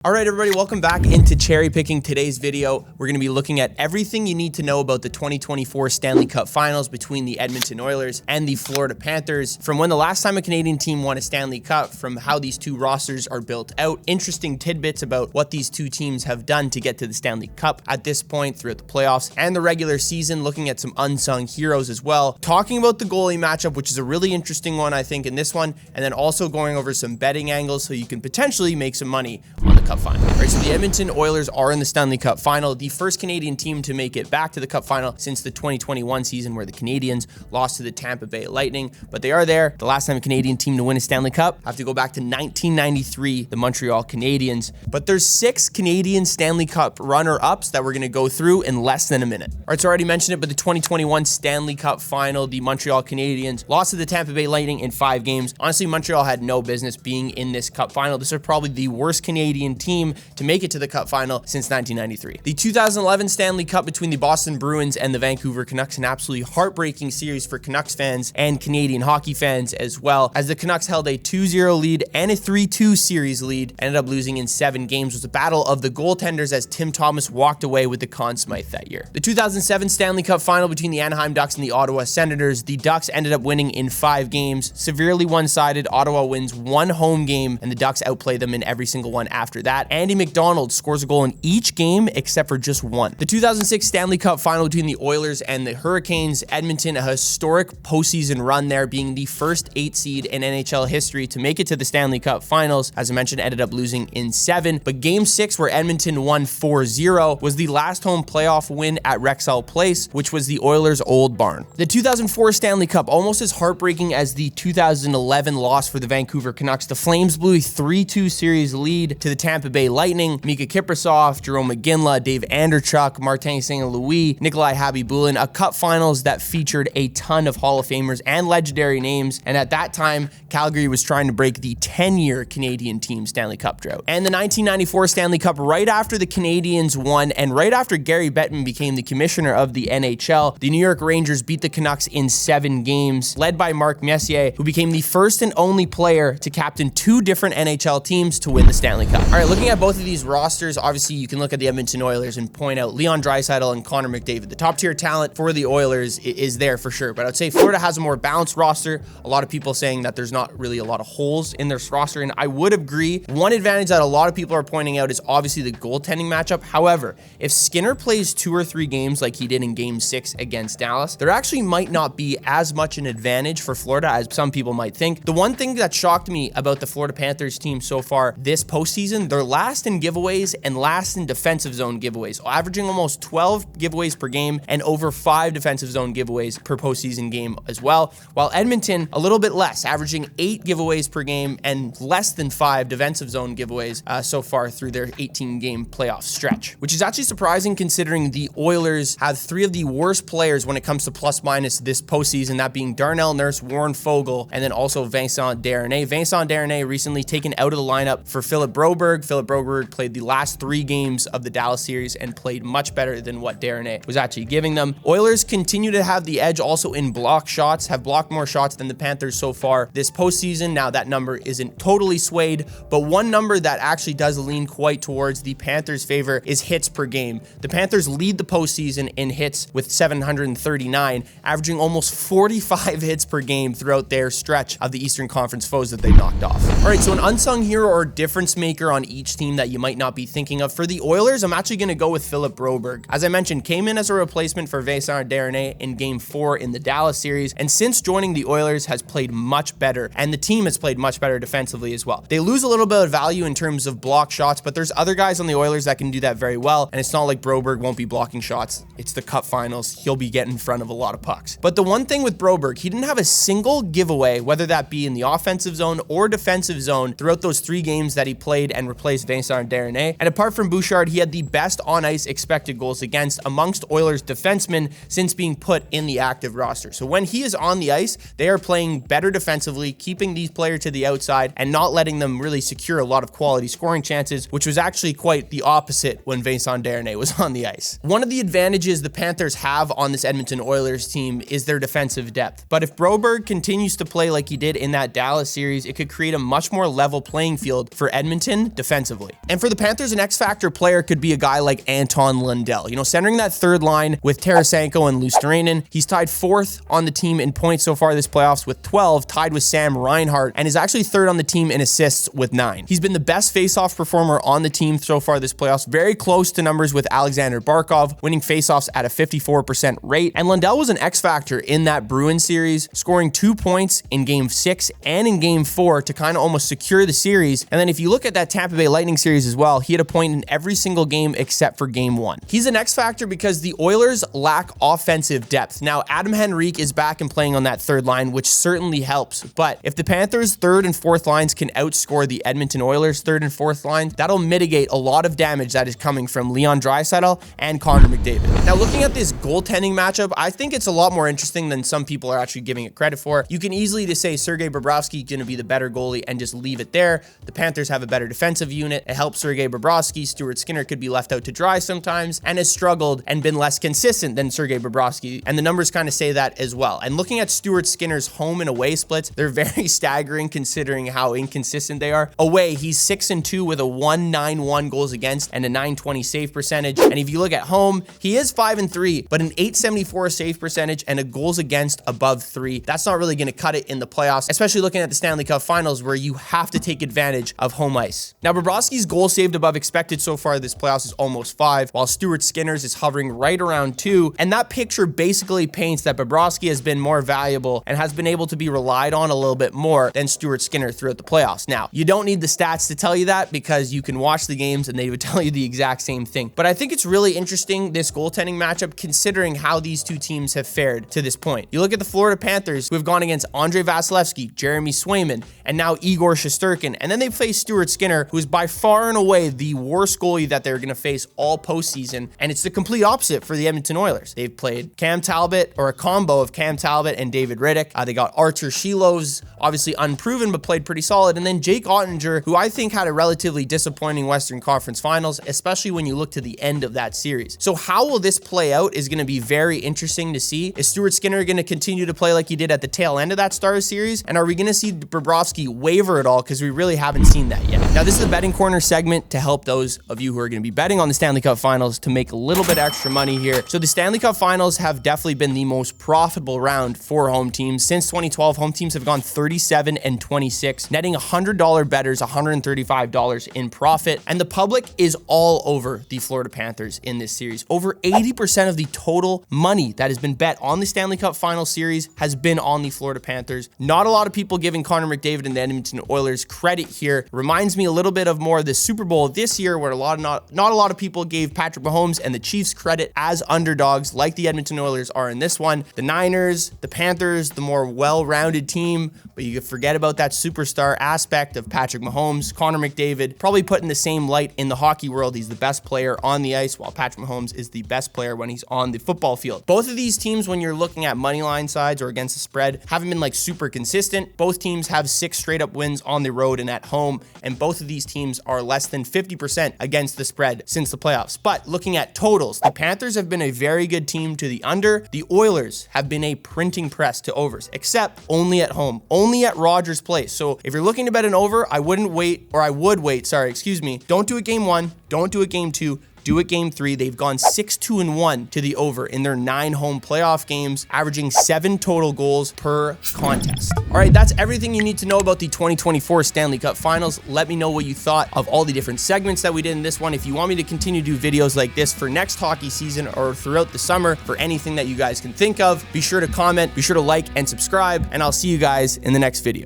All right, everybody, welcome back into cherry picking today's video. We're going to be looking at everything you need to know about the 2024 Stanley Cup Finals between the Edmonton Oilers and the Florida Panthers. From when the last time a Canadian team won a Stanley Cup, from how these two rosters are built out, interesting tidbits about what these two teams have done to get to the Stanley Cup at this point throughout the playoffs and the regular season, looking at some unsung heroes as well, talking about the goalie matchup, which is a really interesting one, I think, in this one, and then also going over some betting angles so you can potentially make some money on the Cup Final. All right, so the Edmonton Oilers are in the Stanley Cup Final, the first Canadian team to make it back to the Cup Final since the 2021 season where the Canadians lost to the Tampa Bay Lightning, but they are there. The last time a Canadian team to win a Stanley Cup have to go back to 1993, the Montreal Canadiens. But there's 6 Canadian Stanley Cup runner-ups that we're going to go through in less than a minute. All right, so I already mentioned it, but the 2021 Stanley Cup Final, the Montreal Canadiens lost to the Tampa Bay Lightning in 5 games. Honestly, Montreal had no business being in this Cup Final. This is probably the worst Canadian team to make it to the Cup Final since 1993. The 2011 Stanley Cup between the Boston Bruins and the Vancouver Canucks, an absolutely heartbreaking series for Canucks fans and Canadian hockey fans as well, as the Canucks held a 2-0 lead and a 3-2 series lead, ended up losing in 7 games. It was a battle of the goaltenders as Tim Thomas walked away with the Conn Smythe that year. The 2007 Stanley Cup Final between the Anaheim Ducks and the Ottawa Senators, the Ducks ended up winning in 5 games, severely one-sided. Ottawa wins 1 home game and the Ducks outplay them in every single one after that. Andy McDonald scores a goal in each game except for just 1. The 2006 Stanley Cup Final between the Oilers and the Hurricanes, Edmonton, a historic postseason run there, being the first 8 seed in NHL history to make it to the Stanley Cup Finals. As I mentioned, ended up losing in 7, but Game 6, where Edmonton won 4-0, was the last home playoff win at Rexall Place, which was the Oilers' old barn. The 2004 Stanley Cup, almost as heartbreaking as the 2011 loss for the Vancouver Canucks. The Flames blew a 3-2 series lead to the Tampa Bay Lightning. Mika Kiprusoff, Jerome McGinley, Dave Anderchuk, Martin St. Louis, Nikolai Habibulin, a Cup Finals that featured a ton of Hall of Famers and legendary names, and at that time, Calgary was trying to break the 10-year Canadian team Stanley Cup drought. And the 1994 Stanley Cup, right after the Canadians won, and right after Gary Bettman became the commissioner of the NHL, the New York Rangers beat the Canucks in 7 games, led by Mark Messier, who became the first and only player to captain 2 different NHL teams to win the Stanley Cup. All right, looking at both of these rosters, obviously you can look at the Edmonton Oilers and point out Leon Draisaitl and Connor McDavid. The top tier talent for the Oilers is there for sure, but I'd say Florida has a more balanced roster. A lot of people saying that there's not really a lot of holes in their roster, and I would agree. One advantage that a lot of people are pointing out is obviously the goaltending matchup. However, if Skinner plays 2 or 3 games like he did in Game 6 against Dallas, there actually might not be as much an advantage for Florida as some people might think. The one thing that shocked me about the Florida Panthers team so far this postseason, they're last in giveaways and last in defensive zone giveaways, averaging almost 12 giveaways per game and over 5 defensive zone giveaways per postseason game as well, while Edmonton a little bit less, averaging 8 giveaways per game and less than 5 defensive zone giveaways so far through their 18-game playoff stretch, which is actually surprising considering the Oilers have 3 of the worst players when it comes to plus minus this postseason, that being Darnell Nurse, Warren Foegele, and then also Vincent Desharnais. Vincent Desharnais recently taken out of the lineup for Philip Broberg. Philip Broberg played the last 3 games of the Dallas series and played much better than what Desharnais was actually giving them. Oilers continue to have the edge also in block shots, have blocked more shots than the Panthers so far this postseason. Now that number isn't totally swayed, but one number that actually does lean quite towards the Panthers' favor is hits per game. The Panthers lead the postseason in hits with 739, averaging almost 45 hits per game throughout their stretch of the Eastern Conference foes that they knocked off. All right, so an unsung hero or difference maker on each team that you might not be thinking of. For the Oilers, I'm actually going to go with Philip Broberg. As I mentioned, came in as a replacement for Vincent Desharnais in Game 4 in the Dallas series, and since joining the Oilers has played much better, and the team has played much better defensively as well. They lose a little bit of value in terms of block shots, but there's other guys on the Oilers that can do that very well, and it's not like Broberg won't be blocking shots. It's the Cup Finals. He'll be getting in front of a lot of pucks. But the one thing with Broberg, he didn't have a single giveaway, whether that be in the offensive zone or defensive zone, throughout those 3 games that he played and replaced Vincent Desharnais. And apart from Bouchard, he had the best on-ice expected goals against amongst Oilers defensemen since being put in the active roster. So when he is on the ice, they are playing better defensively, keeping these players to the outside and not letting them really secure a lot of quality scoring chances, which was actually quite the opposite when Vincent Desharnais was on the ice. One of the advantages the Panthers have on this Edmonton Oilers team is their defensive depth. But if Broberg continues to play like he did in that Dallas series, it could create a much more level playing field for Edmonton defensively defensively. And for the Panthers, an X-factor player could be a guy like Anton Lundell. You know, centering that third line with Tarasenko and Luostarinen. He's tied 4th on the team in points so far this playoffs with 12, tied with Sam Reinhart, and is actually 3rd on the team in assists with 9. He's been the best faceoff performer on the team so far this playoffs, very close to numbers with Alexander Barkov, winning faceoffs at a 54% rate. And Lundell was an X-factor in that Bruins series, scoring 2 points in Game 6 and in Game 4 to kind of almost secure the series. And then if you look at that Tampa Bay Lightning series as well, he had a point in every single game except for Game 1. He's an X-factor because the Oilers lack offensive depth. Now, Adam Henrique is back and playing on that third line, which certainly helps. But if the Panthers' 3rd and 4th lines can outscore the Edmonton Oilers' 3rd and 4th lines, that'll mitigate a lot of damage that is coming from Leon Draisaitl and Connor McDavid. Now, looking at this goaltending matchup, I think it's a lot more interesting than some people are actually giving it credit for. You can easily just say Sergei Bobrovsky is going to be the better goalie and just leave it there. The Panthers have a better defensive unit. It helps Sergei Bobrovsky. Stuart Skinner could be left out to dry sometimes and has struggled and been less consistent than Sergei Bobrovsky. And the numbers kind of say that as well. And looking at Stuart Skinner's home and away splits, they're very staggering considering how inconsistent they are. Away, he's 6-2 with a 1.91 goals against and a 920 save percentage. And if you look at home, he is 5-3, but an 874 save percentage and a goals against above 3. That's not really going to cut it in the playoffs, especially looking at the Stanley Cup Finals where you have to take advantage of home ice. Now, Bobrovsky's goal saved above expected so far this playoffs is almost 5, while Stuart Skinner's is hovering right around 2. And that picture basically paints that Bobrovsky has been more valuable and has been able to be relied on a little bit more than Stuart Skinner throughout the playoffs. Now, you don't need the stats to tell you that because you can watch the games and they would tell you the exact same thing. But I think it's really interesting, this goaltending matchup, considering how these two teams have fared to this point. You look at the Florida Panthers, who have gone against Andrei Vasilevsky, Jeremy Swayman, and now Igor Shesterkin. And then they face Stuart Skinner, who is by far and away the worst goalie that they're going to face all postseason. And it's the complete opposite for the Edmonton Oilers. They've played Cam Talbot, or a combo of Cam Talbot and David Riddick. They got Artur Shilov's, obviously unproven, but played pretty solid. And then Jake Ottinger, who I think had a relatively disappointing Western Conference Finals, especially when you look to the end of that series. So how will this play out is going to be very interesting to see. Is Stuart Skinner going to continue to play like he did at the tail end of that Stars series? And are we going to see Bobrovsky waver at all? Because we really haven't seen that yet. Now, this is the betting corner segment to help those of you who are going to be betting on the Stanley Cup Finals to make a little bit extra money here. So the Stanley Cup Finals have definitely been the most profitable round for home teams. Since 2012, home teams have gone 37-26, netting $100 bettors $135 in profit. And the public is all over the Florida Panthers in this series. Over 80% of the total money that has been bet on the Stanley Cup Final series has been on the Florida Panthers. Not a lot of people giving Connor McDavid and the Edmonton Oilers credit here. Reminds me a little bit of more of the Super Bowl this year, where not a lot of people gave Patrick Mahomes and the Chiefs credit as underdogs like the Edmonton Oilers are in this one. The Niners, the Panthers, the more well-rounded team, but you forget about that superstar aspect of Patrick Mahomes. Connor McDavid, probably put in the same light in the hockey world. He's the best player on the ice, while Patrick Mahomes is the best player when he's on the football field. Both of these teams, when you're looking at money line sides or against the spread, haven't been like super consistent. Both teams have 6 straight up wins on the road and at home, and both of these teams are less than 50% against the spread since the playoffs. But looking at totals, the Panthers have been a very good team to the under. The Oilers have been a printing press to overs, except only at home, only at Rogers Place. So if you're looking to bet an over, I would wait. Don't do it game 1, don't do it game 2. Do it game 3. They've gone 6-2-1 to the over in their 9 home playoff games, averaging 7 total goals per contest. All right, that's everything you need to know about the 2024 Stanley Cup Finals. Let me know what you thought of all the different segments that we did in this one. If you want me to continue to do videos like this for next hockey season or throughout the summer for anything that you guys can think of, be sure to comment, be sure to like and subscribe, and I'll see you guys in the next video.